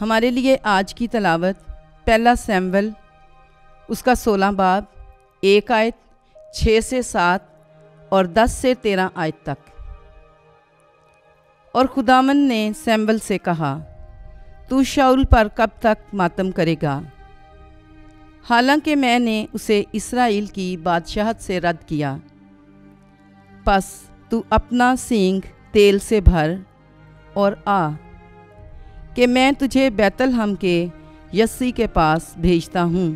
हमारे लिए आज की तलावत पहला सैमुएल उसका 16 बाब 1 आयत 6 से 7 और 10 से 13 आयत तक। और खुदावंद ने सैमुएल से कहा, तू शाऊल पर कब तक मातम करेगा? हालांकि मैंने उसे इस्राएल की बादशाहत से रद्द किया। बस तू अपना सींग तेल से भर और आ कि मैं तुझे बैतलहम के यस्सी के पास भेजता हूँ,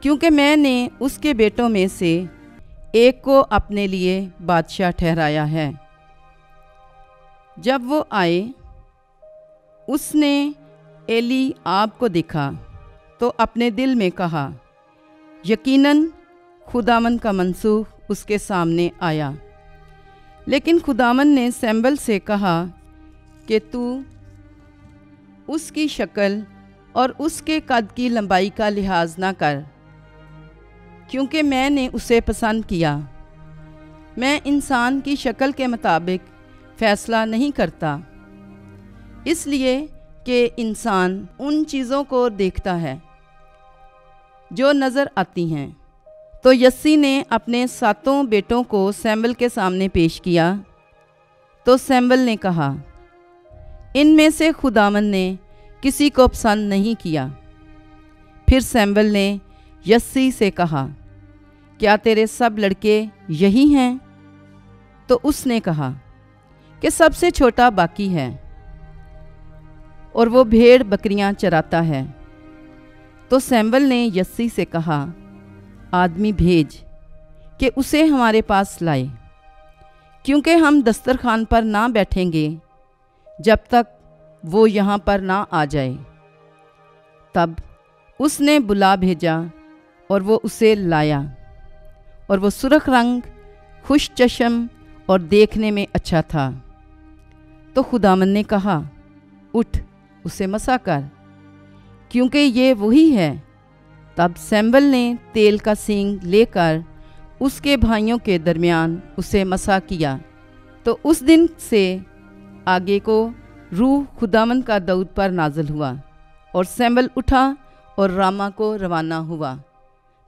क्योंकि मैंने उसके बेटों में से एक को अपने लिए बादशाह ठहराया है। जब वो आए, उसने एली आप को देखा तो अपने दिल में कहा, यकीनन खुदावंद का मंसूख उसके सामने आया। लेकिन खुदावंद ने सैमुएल से कहा कि तू उसकी शक्ल और उसके कद की लंबाई का लिहाज ना कर, क्योंकि मैंने उसे पसंद किया। मैं इंसान की शक्ल के मुताबिक फ़ैसला नहीं करता, इसलिए कि इंसान उन चीज़ों को देखता है जो नज़र आती हैं। तो यस्सी ने अपने 7 बेटों को सैमुएल के सामने पेश किया। तो सैमुएल ने कहा, इनमें से खुदावंद ने किसी को पसंद नहीं किया। फिर सैमुएल ने यस्सी से कहा, क्या तेरे सब लड़के यही हैं? तो उसने कहा कि सबसे छोटा बाकी है और वो भेड़ बकरियां चराता है। तो सैमुएल ने यस्सी से कहा, आदमी भेज कि उसे हमारे पास लाए, क्योंकि हम दस्तरखान पर ना बैठेंगे जब तक वो यहाँ पर ना आ जाए। तब उसने बुला भेजा और वो उसे लाया, और वो सुर्ख रंग, खुश चश्म और देखने में अच्छा था। तो खुदावंद ने कहा, उठ उसे मसा कर, क्योंकि ये वही है। तब सैमुएल ने तेल का सींग लेकर उसके भाइयों के दरमियान उसे मसा किया। तो उस दिन से आगे को रूह खुदावंद का दाऊद पर नाज़िल हुआ, और सैमुएल उठा और रामा को रवाना हुआ।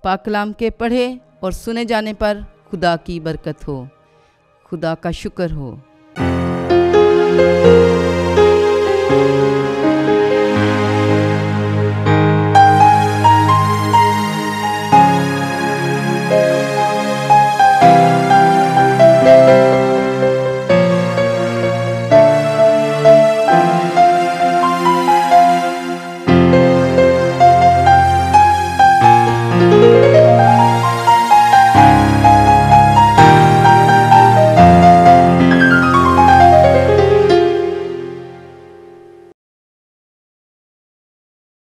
पाक कलाम के पढ़े और सुने जाने पर खुदा की बरकत हो। खुदा का शुक्र हो।